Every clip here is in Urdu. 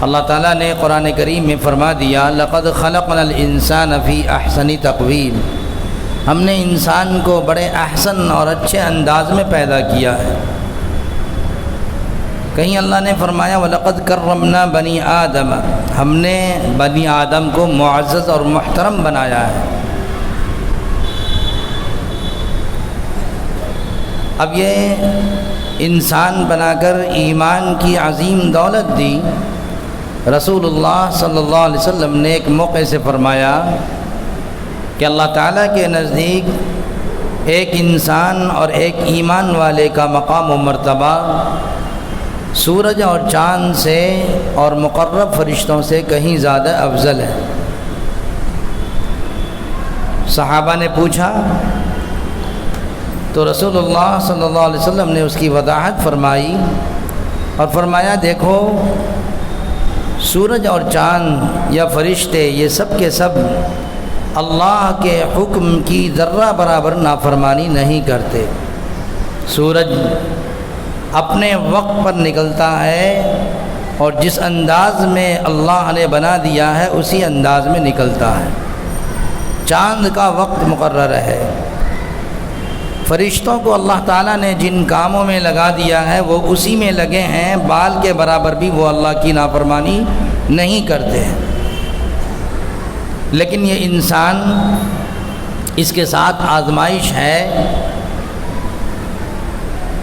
اللہ تعالیٰ نے قرآن کریم میں فرما دیا لقد خلقنا الانسان فی احسن تقویم، ہم نے انسان کو بڑے احسن اور اچھے انداز میں پیدا کیا ہے۔ کہیں اللہ نے فرمایا وَلَقَدْ كَرَّمْنَا بَنِي آدَمَ، ہم نے بنی آدم کو معزز اور محترم بنایا ہے۔ اب یہ انسان بنا کر ایمان کی عظیم دولت دی۔ رسول اللہ صلی اللہ علیہ وسلم نے ایک موقع سے فرمایا کہ اللہ تعالیٰ کے نزدیک ایک انسان اور ایک ایمان والے کا مقام و مرتبہ سورج اور چاند سے اور مقرب فرشتوں سے کہیں زیادہ افضل ہے۔ صحابہ نے پوچھا تو رسول اللہ صلی اللہ علیہ وسلم نے اس کی وضاحت فرمائی اور فرمایا دیکھو سورج اور چاند یا فرشتے یہ سب کے سب اللہ کے حکم کی ذرہ برابر نافرمانی نہیں کرتے۔ سورج اپنے وقت پر نکلتا ہے اور جس انداز میں اللہ نے بنا دیا ہے اسی انداز میں نکلتا ہے۔ چاند کا وقت مقرر ہے۔ فرشتوں کو اللہ تعالیٰ نے جن کاموں میں لگا دیا ہے وہ اسی میں لگے ہیں، بال کے برابر بھی وہ اللہ کی نافرمانی نہیں کرتے ہیں۔ لیکن یہ انسان، اس کے ساتھ آزمائش ہے۔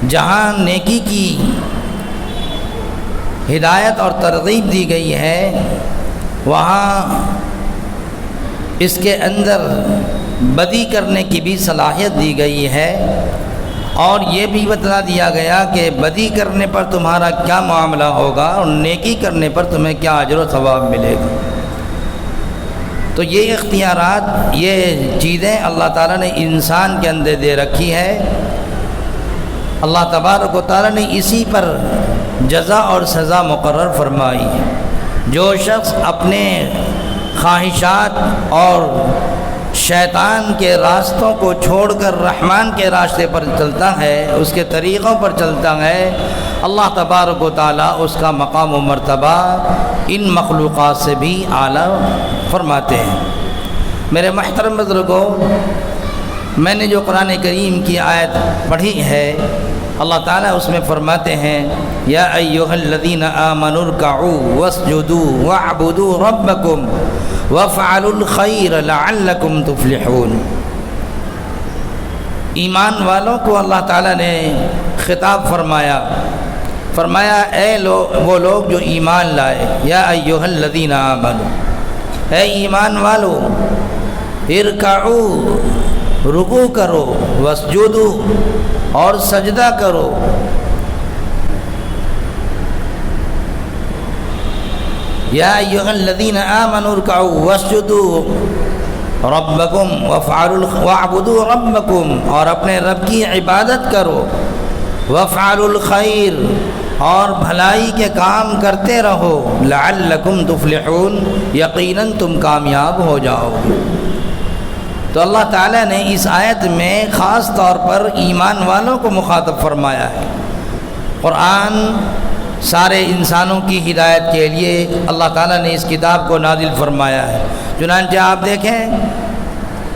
جہاں نیکی کی ہدایت اور ترغیب دی گئی ہے وہاں اس کے اندر بدی کرنے کی بھی صلاحیت دی گئی ہے، اور یہ بھی بتلا دیا گیا کہ بدی کرنے پر تمہارا کیا معاملہ ہوگا اور نیکی کرنے پر تمہیں کیا اجر و ثواب ملے گا۔ تو یہ اختیارات، یہ چیزیں اللہ تعالیٰ نے انسان کے اندر دے رکھی ہے۔ اللہ تبارک و تعالیٰ نے اسی پر جزا اور سزا مقرر فرمائی ہے۔ جو شخص اپنے خواہشات اور شیطان کے راستوں کو چھوڑ کر رحمان کے راستے پر چلتا ہے، اس کے طریقوں پر چلتا ہے، اللہ تبارک و تعالیٰ اس کا مقام و مرتبہ ان مخلوقات سے بھی اعلیٰ فرماتے ہیں۔ میرے محترم بزرگوں، میں نے جو قرآن کریم کی آیت پڑھی ہے اللہ تعالیٰ اس میں فرماتے ہیں یا ایھا الذین آمنوا ارکعوا واسجدوا واعبدوا ربکم وافعلوا الخیر لعلکم تفلحون۔ ایمان والوں کو اللہ تعالیٰ نے خطاب فرمایا اے وہ لوگ جو ایمان لائے، یا ایھا الذین آمنوا، اے ایمان والو، ارکعوا، رکوع کرو، واسجدوا، اور سجدہ کرو، یا ایھا الذین آمنوا ارکعوا واسجدوا ربکم واعبدوا ربکم، اور اپنے رب کی عبادت کرو، وافعلوا الخیر، اور بھلائی کے کام کرتے رہو، لعلکم تفلحون، یقیناً تم کامیاب ہو جاؤ گے۔ تو اللہ تعالیٰ نے اس آیت میں خاص طور پر ایمان والوں کو مخاطب فرمایا ہے۔ قرآن سارے انسانوں کی ہدایت کے لیے اللہ تعالیٰ نے اس کتاب کو نازل فرمایا ہے۔ چنانچہ آپ دیکھیں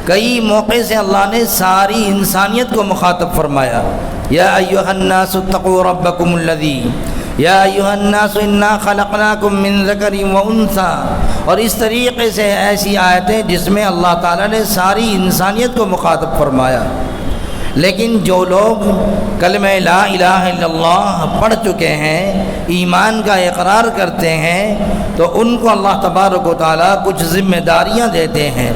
کئی موقع سے اللہ نے ساری انسانیت کو مخاطب فرمایا، یا ایھا الناس اتقوا ربکم الذی، یا ایھا الناس انا خلقناکم من ذکر وانثی، اور اس طریقے سے ایسی آیتیں جس میں اللہ تعالیٰ نے ساری انسانیت کو مخاطب فرمایا۔ لیکن جو لوگ کلمہ لا الہ الا اللہ پڑھ چکے ہیں، ایمان کا اقرار کرتے ہیں، تو ان کو اللہ تبارک و تعالیٰ کچھ ذمہ داریاں دیتے ہیں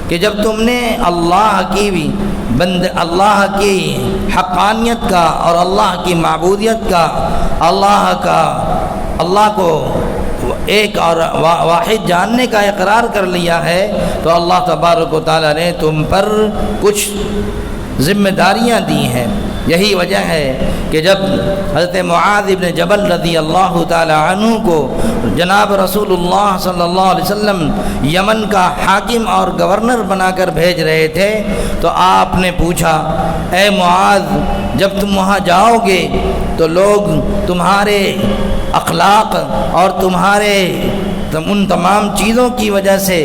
کہ جب تم نے اللہ کی حقانیت کا اور اللہ کی معبودیت کا، اللہ کو ایک اور واحد جاننے کا اقرار کر لیا ہے، تو اللہ تبارک و تعالیٰ نے تم پر کچھ ذمہ داریاں دی ہیں۔ یہی وجہ ہے کہ جب حضرت معاذ بن جبل رضی اللہ تعالی عنہ کو جناب رسول اللہ صلی اللہ علیہ وسلم یمن کا حاکم اور گورنر بنا کر بھیج رہے تھے، تو آپ نے پوچھا اے معاذ جب تم وہاں جاؤ گے تو لوگ تمہارے اخلاق اور تمہارے ان تمام چیزوں کی وجہ سے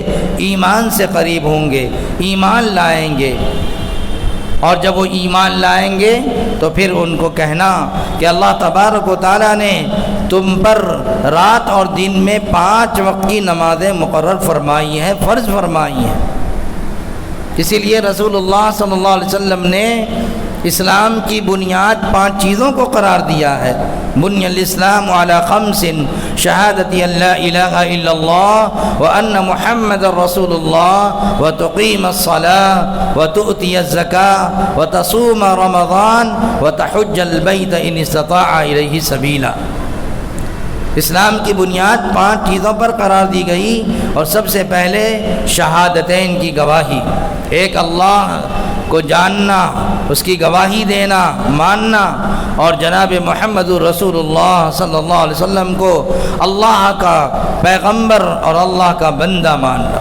ایمان سے قریب ہوں گے، ایمان لائیں گے، اور جب وہ ایمان لائیں گے تو پھر ان کو کہنا کہ اللہ تبارک و تعالیٰ نے تم پر رات اور دن میں 5 وقت کی نمازیں مقرر فرمائی ہیں، فرض فرمائی ہیں۔ اسی لیے رسول اللہ صلی اللہ علیہ وسلم نے اسلام کی بنیاد 5 چیزوں کو قرار دیا ہے۔ بنی الاسلام علی 5 شہادت ان لا الہ الا اللہ وان محمد رسول اللہ وتقیم الصلاۃ وتؤتی الزکاۃ وتصوم رمضان وتحج البیت ان استطاع الیہ سبیلا۔ اسلام کی بنیاد 5 چیزوں پر قرار دی گئی، اور سب سے پہلے شہادتین کی گواہی، ایک اللہ کو جاننا، اس کی گواہی دینا، ماننا، اور جناب محمد رسول اللہ صلی اللہ علیہ وسلم کو اللہ کا پیغمبر اور اللہ کا بندہ ماننا۔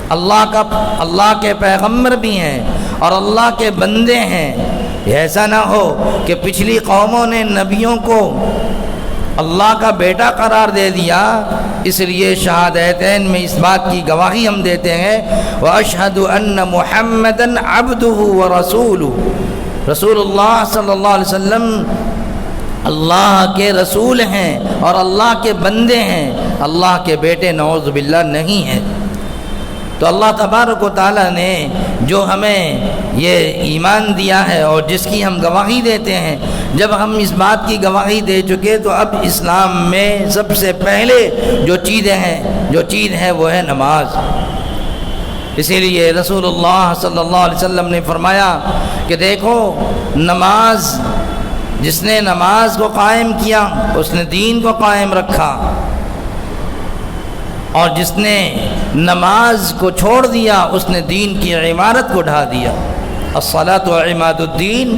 اللہ کے پیغمبر بھی ہیں اور اللہ کے بندے ہیں۔ ایسا نہ ہو کہ پچھلی قوموں نے نبیوں کو اللہ کا بیٹا قرار دے دیا، اس لیے شہادتین میں اس بات کی گواہی ہم دیتے ہیں وَأَشْهَدُ أَنَّ مُحَمَّدًا عَبْدُهُ وَرَسُولُهُ، رسول اللہ صلی اللہ علیہ وسلم اللہ کے رسول ہیں اور اللہ کے بندے ہیں، اللہ کے بیٹے نعوذ باللہ نہیں ہیں۔ تو اللہ تبارک و تعالیٰ نے جو ہمیں یہ ایمان دیا ہے اور جس کی ہم گواہی دیتے ہیں، جب ہم اس بات کی گواہی دے چکے تو اب اسلام میں سب سے پہلے جو چیز ہے وہ ہے نماز۔ اسی لیے رسول اللہ صلی اللہ علیہ وسلم نے فرمایا کہ دیکھو، نماز، جس نے نماز کو قائم کیا اس نے دین کو قائم رکھا، اور جس نے نماز کو چھوڑ دیا اس نے دین کی عمارت کو ڈھا دیا۔ الصلاة عماد الدین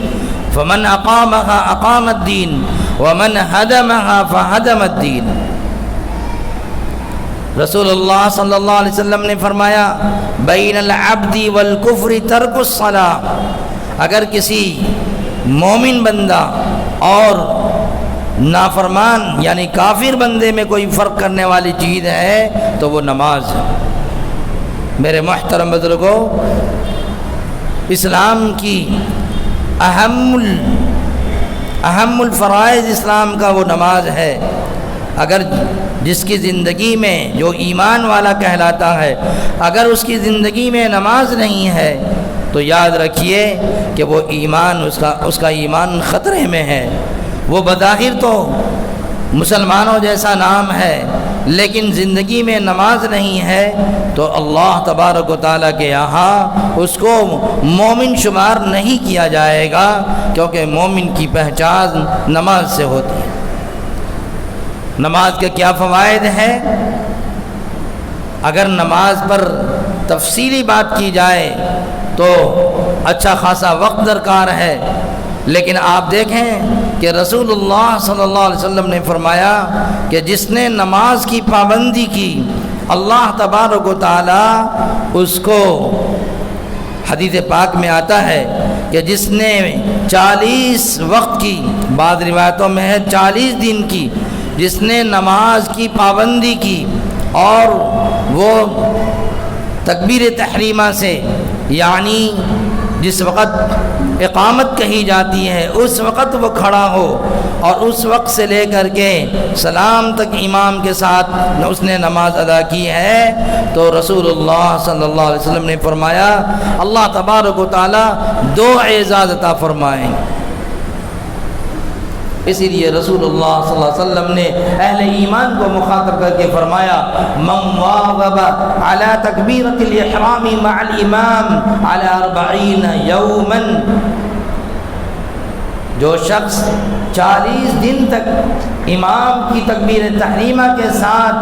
فمن اقامها اقام الدین ومن هدمها فهدم الدین۔ رسول اللہ صلی اللہ علیہ وسلم نے فرمایا بین العبد والکفر ترک الصلاۃ، اگر کسی مومن بندہ اور نافرمان یعنی کافر بندے میں کوئی فرق کرنے والی چیز ہے تو وہ نماز ہے۔ میرے محترم بزرگوں، اسلام کی اہم الفرائض اسلام کا وہ نماز ہے۔ اگر جس کی زندگی میں جو ایمان والا کہلاتا ہے، اگر اس کی زندگی میں نماز نہیں ہے تو یاد رکھیے کہ وہ ایمان اس کا ایمان خطرے میں ہے۔ وہ بظاہر تو مسلمانوں جیسا نام ہے، لیکن زندگی میں نماز نہیں ہے تو اللہ تبارک و تعالیٰ کے یہاں اس کو مومن شمار نہیں کیا جائے گا، کیونکہ مومن کی پہچان نماز سے ہوتی ہے۔ نماز کے کیا فوائد ہیں؟ اگر نماز پر تفصیلی بات کی جائے تو اچھا خاصا وقت درکار ہے، لیکن آپ دیکھیں کہ رسول اللہ صلی اللہ علیہ وسلم نے فرمایا کہ جس نے نماز کی پابندی کی اللہ تبارک و تعالیٰ اس کو، حدیث پاک میں آتا ہے کہ جس نے 40 وقت کی، بعض روایتوں میں ہے 40 دن کی، جس نے نماز کی پابندی کی اور وہ تکبیر تحریمہ سے، یعنی جس وقت اقامت کہی جاتی ہے اس وقت وہ کھڑا ہو اور اس وقت سے لے کر کے سلام تک امام کے ساتھ اس نے نماز ادا کی ہے تو رسول اللہ صلی اللہ علیہ وسلم نے فرمایا اللہ تبارک و تعالیٰ 2 اعزاز عطا فرمائیں۔ اسی لیے رسول اللہ صلی اللہ علیہ وسلم نے اہل ایمان کو مخاطب کر کے فرمایا من واظب علی تکبیرۃ الاحرام مع الامام علی 40 یوما، جو شخص 40 دن تک امام کی تکبیر تحریمہ کے ساتھ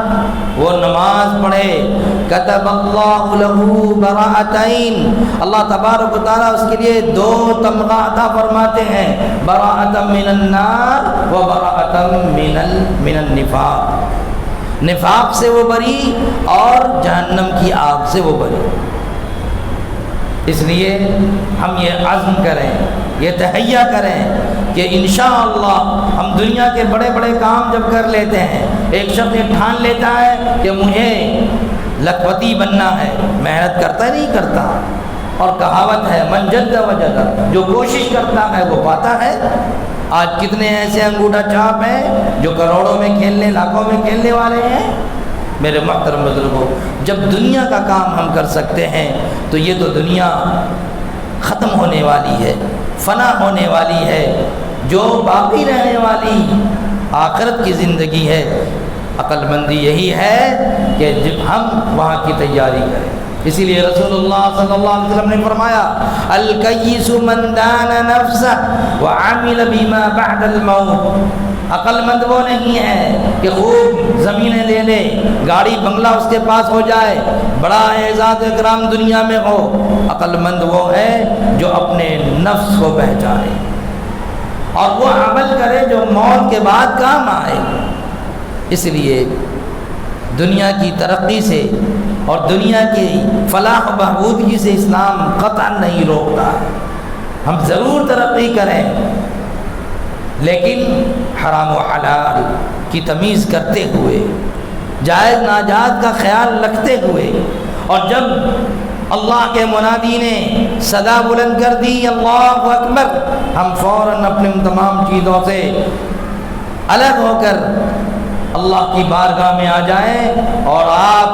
وہ نماز پڑھے، کتب اللہ لہ براءتین، اللہ تبارک و تعالیٰ اس کے لیے 2 تمغہ عطا فرماتا ہے، براءۃ من النار و براءۃ من النفاق، نفاق سے وہ بری اور جہنم کی آگ سے وہ بری۔ اس لیے ہم یہ عزم کریں، یہ تہیہ کریں کہ انشاءاللہ ہم دنیا کے بڑے بڑے کام جب کر لیتے ہیں، ایک شخص یہ ٹھان لیتا ہے کہ مجھے لکھپتی بننا ہے، محنت کرتا نہیں کرتا، اور کہاوت ہے من جد وجد، جو کوشش کرتا ہے وہ پاتا ہے۔ آج کتنے ایسے انگوٹھا چھاپ ہیں جو کروڑوں میں کھیلنے، لاکھوں میں کھیلنے والے ہیں۔ میرے محترم بزرگوں، جب دنیا کا کام ہم کر سکتے ہیں تو یہ تو دنیا ختم ہونے والی ہے، فنا ہونے والی ہے، جو باقی رہنے والی آخرت کی زندگی ہے۔ عقل مندی یہی ہے کہ جب ہم وہاں کی تیاری کریں۔ اسی لیے رسول اللہ صلی اللہ علیہ وسلم نے فرمایا الکیس من دان نفسہ وعمل بما بعد الموت۔ عقل مند وہ نہیں ہے کہ خوب زمینیں لے لے، گاڑی بنگلہ اس کے پاس ہو جائے، بڑا اعزاز و اکرام دنیا میں ہو۔ عقل مند وہ ہے جو اپنے نفس کو پہچانے اور وہ عمل کرے جو موت کے بعد کام آئے۔ اس لیے دنیا کی ترقی سے اور دنیا کی فلاح و بہبودگی سے اسلام قطعاً نہیں روکتا۔ ہم ضرور ترقی کریں، لیکن حرام و حلال کی تمیز کرتے ہوئے، جائز ناجائز کا خیال رکھتے ہوئے، اور جب اللہ کے منادی نے صدا بلند کر دی اللہ اکبر، ہم فوراً اپنے ان تمام چیزوں سے الگ ہو کر اللہ کی بارگاہ میں آ جائیں اور آپ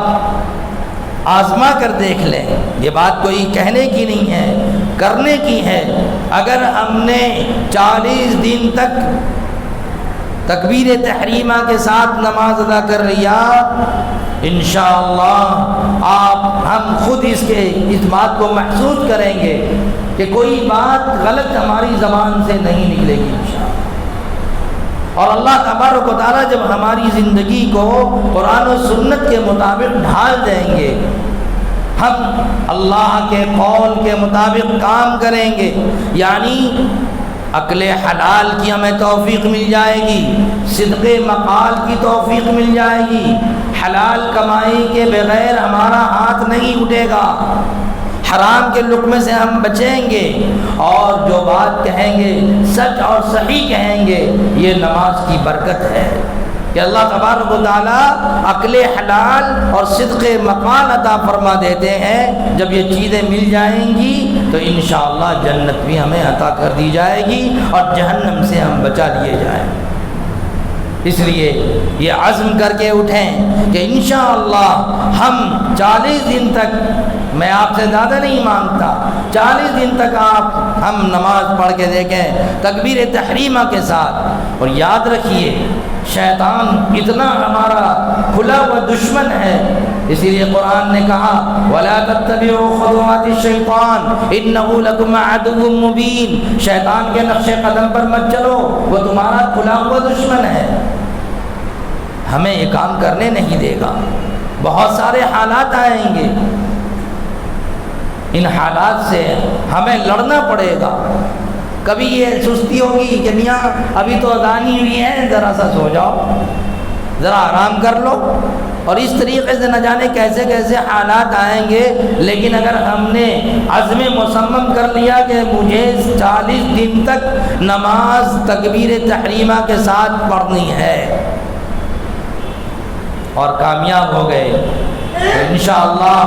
آزما کر دیکھ لیں۔ یہ بات کوئی کہنے کی نہیں ہے، کرنے کی ہے۔ اگر ہم نے 40 دن تک تکبیر تحریمہ کے ساتھ نماز ادا کر لیا، انشاءاللہ ہم خود اس بات کو محسوس کریں گے کہ کوئی بات غلط ہماری زبان سے نہیں نکلے گی انشاءاللہ۔ اور اللہ تبارک و تعالیٰ جب ہماری زندگی کو قرآن و سنت کے مطابق ڈھال دیں گے، ہم اللہ کے قول کے مطابق کام کریں گے، یعنی عقل حلال کی ہمیں توفیق مل جائے گی، صدق مقال کی توفیق مل جائے گی، حلال کمائی کے بغیر ہمارا ہاتھ نہیں اٹھے گا، حرام کے لقمے سے ہم بچیں گے، اور جو بات کہیں گے سچ اور صحیح کہیں گے۔ یہ نماز کی برکت ہے کہ اللہ تبارک و تعالیٰ عقل حلال اور صدق مقال عطا فرما دیتے ہیں۔ جب یہ چیزیں مل جائیں گی تو انشاءاللہ جنت بھی ہمیں عطا کر دی جائے گی اور جہنم سے ہم بچا لیے جائیں گے۔ اس لیے یہ عزم کر کے اٹھیں کہ انشاءاللہ ہم 40 دن تک، میں آپ سے زیادہ نہیں مانگتا، 40 دن تک ہم نماز پڑھ کے دیکھیں تکبیر تحریمہ کے ساتھ۔ اور یاد رکھیے شیطان اتنا ہمارا کھلا ہوا دشمن ہے، اسی لیے قرآن نے کہا وَلَا تَتَّبِعُوا خُطُوَاتِ الشَّيْطَانِ إِنَّهُ لَكُمْ عَدُوٌّ مُّبِينٌ۔ شیطان کے نقش قدم پر مت چلو، وہ تمہارا کھلا ہوا دشمن ہے، ہمیں یہ کام کرنے نہیں دے گا۔ بہت سارے حالات آئیں گے، ان حالات سے ہمیں لڑنا پڑے گا۔ کبھی یہ سستی ہوگی کہ میاں ابھی تو اذان ہی ہوئی ہے، ذرا سا سو جاؤ، ذرا آرام کر لو، اور اس طریقے سے نہ جانے کیسے کیسے حالات آئیں گے۔ لیکن اگر ہم نے عزم مصمم کر لیا کہ مجھے 40 دن تک نماز تکبیر تحریمہ کے ساتھ پڑھنی ہے اور کامیاب ہو گئے تو انشاءاللہ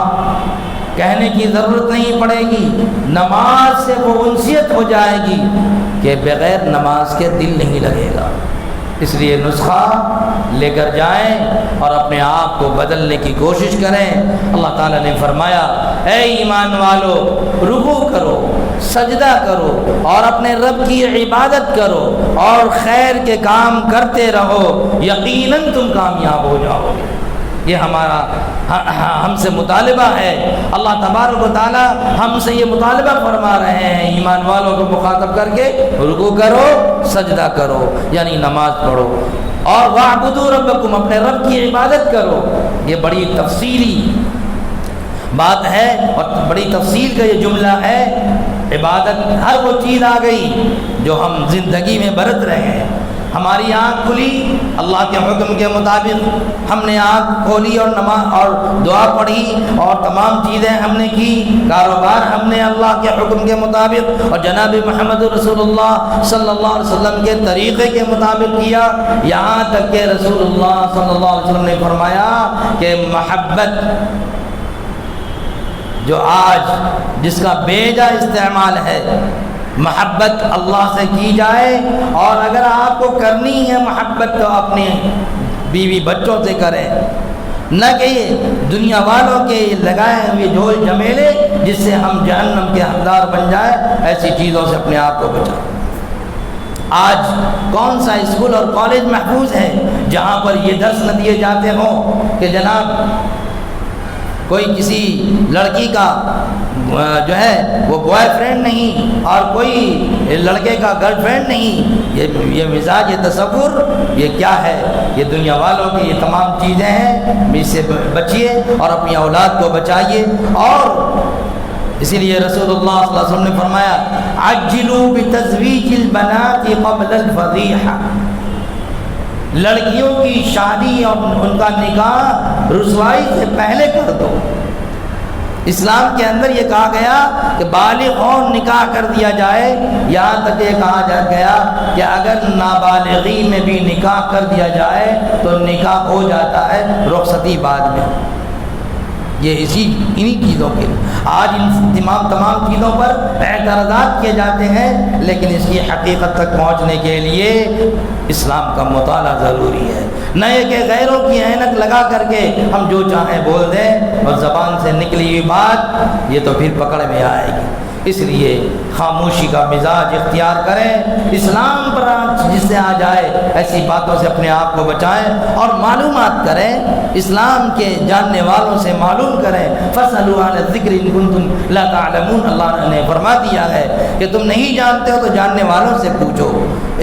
کہنے کی ضرورت نہیں پڑے گی، نماز سے وہ انسیت ہو جائے گی کہ بغیر نماز کے دل نہیں لگے گا۔ اس لیے نسخہ لے کر جائیں اور اپنے آپ کو بدلنے کی کوشش کریں۔ اللہ تعالیٰ نے فرمایا اے ایمان والو، رکوع کرو، سجدہ کرو اور اپنے رب کی عبادت کرو اور خیر کے کام کرتے رہو، یقیناً تم کامیاب ہو جاؤ گے۔ یہ ہمارا ہم سے مطالبہ ہے۔ اللہ تبارک و تعالیٰ ہم سے یہ مطالبہ فرما رہے ہیں ایمان والوں کو مخاطب کر کے، رکوع کرو، سجدہ کرو، یعنی نماز پڑھو، اور وَاعْبُدُوا رَبَّكُمْ، اپنے رب کی عبادت کرو۔ یہ بڑی تفصیلی بات ہے اور بڑی تفصیل کا یہ جملہ ہے۔ عبادت ہر وہ چیز آ گئی جو ہم زندگی میں برت رہے ہیں، ہماری آنکھ کھلی اللہ کے حکم کے مطابق، ہم نے آنکھ کھولی اور نماز اور دعا پڑھی اور تمام چیزیں ہم نے کی، کاروبار ہم نے اللہ کے حکم کے مطابق اور جناب محمد رسول اللہ صلی اللہ علیہ وسلم کے طریقے کے مطابق کیا، یہاں تک کہ رسول اللہ صلی اللہ علیہ وسلم نے فرمایا کہ محبت جو آج جس کا بیجا استعمال ہے، محبت اللہ سے کی جائے، اور اگر آپ کو کرنی ہے محبت تو اپنے بیوی بچوں سے کریں، نہ کہ یہ دنیا والوں کے لگائے ہوئے جھول جھمیلے جس سے ہم جہنم کے حقدار بن جائیں، ایسی چیزوں سے اپنے آپ کو بچائیں۔ آج کون سا اسکول اور کالج محفوظ ہے جہاں پر یہ درس نہ دیے جاتے ہوں کہ جناب کوئی کسی لڑکی کا جو ہے وہ بوائے فرینڈ نہیں اور کوئی لڑکے کا گرل فرینڈ نہیں، یہ مزاج، یہ تصور، یہ کیا ہے؟ یہ دنیا والوں کی یہ تمام چیزیں ہیں، اس سے بچیے اور اپنی اولاد کو بچائیے۔ اور اسی لیے رسول اللہ صلی اللہ علیہ وسلم نے فرمایا عجلوا بتزویج البنات قبل الفضیحہ، لڑکیوں کی شادی اور ان کا نکاح رسوائی سے پہلے کر دو۔ اسلام کے اندر یہ کہا گیا کہ بالغ اور نکاح کر دیا جائے، یہاں تک یہ کہا گیا کہ اگر نابالغی میں بھی نکاح کر دیا جائے تو نکاح ہو جاتا ہے، رخصتی بعد میں۔ یہ انہی چیزوں کے آج ان تمام چیزوں پر اعتراضات کیے جاتے ہیں، لیکن اس کی حقیقت تک پہنچنے کے لیے اسلام کا مطالعہ ضروری ہے، نہ یہ کہ غیروں کی عینک لگا کر کے ہم جو چاہیں بول دیں اور زبان سے نکلی ہوئی بات یہ تو پھر پکڑ میں آئے گی۔ اس لیے خاموشی کا مزاج اختیار کریں، اسلام پر جس سے آ جائے ایسی باتوں سے اپنے آپ کو بچائیں اور معلومات کریں، اسلام کے جاننے والوں سے معلوم کریں۔ فَاسْأَلُوا أَهْلَ الذِّكْرِ إِن كُنتُمْ لَا تَعْلَمُونَ، اللہ نے فرما دیا ہے کہ تم نہیں جانتے ہو تو جاننے والوں سے پوچھو،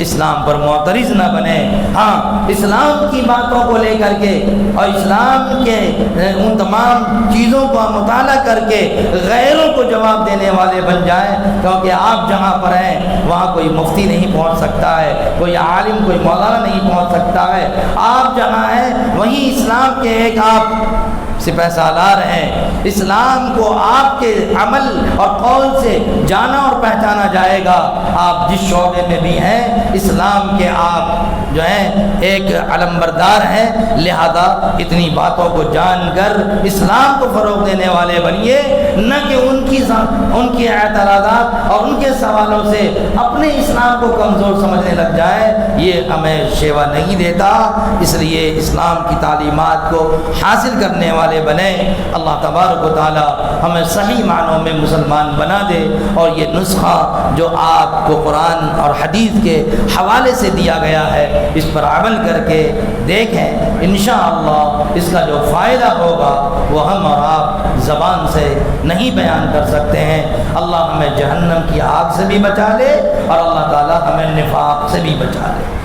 اسلام پر معترض نہ بنے۔ ہاں، اسلام کی باتوں کو لے کر کے اور اسلام کے ان تمام چیزوں کا مطالعہ کر کے غیروں کو جواب دینے والے بن جائیں، کیونکہ آپ جہاں پر ہیں وہاں کوئی مفتی نہیں پہنچ سکتا ہے، کوئی عالم، کوئی مولانا نہیں پہنچ سکتا ہے۔ آپ جہاں ہیں وہیں اسلام کے ایک آپ سپہ سالار ہیں، اسلام کو آپ کے عمل اور قول سے جانا اور پہچانا جائے گا۔ آپ جس شعبے میں بھی ہیں اسلام کے آپ جو ہیں ایک علمبردار ہیں، لہذا اتنی باتوں کو جان کر اسلام کو فروغ دینے والے بنیے، نہ کہ ان کی اعتراضات اور ان کے سوالوں سے اپنے اسلام کو کمزور سمجھنے لگ جائیں، یہ ہمیں شیوا نہیں دیتا۔ اس لیے اسلام کی تعلیمات کو حاصل کرنے والے بنے۔ اللہ تبارک و تعالی ہمیں صحیح معنوں میں مسلمان بنا دے، اور یہ نسخہ جو آپ کو قرآن اور حدیث کے حوالے سے دیا گیا ہے اس پر عمل کر کے دیکھیں، انشاءاللہ اس کا جو فائدہ ہوگا وہ ہم اور آپ زبان سے نہیں بیان کر سکتے ہیں۔ اللہ ہمیں جہنم کی آگ سے بھی بچا لے اور اللہ تعالی ہمیں نفاق سے بھی بچا لے۔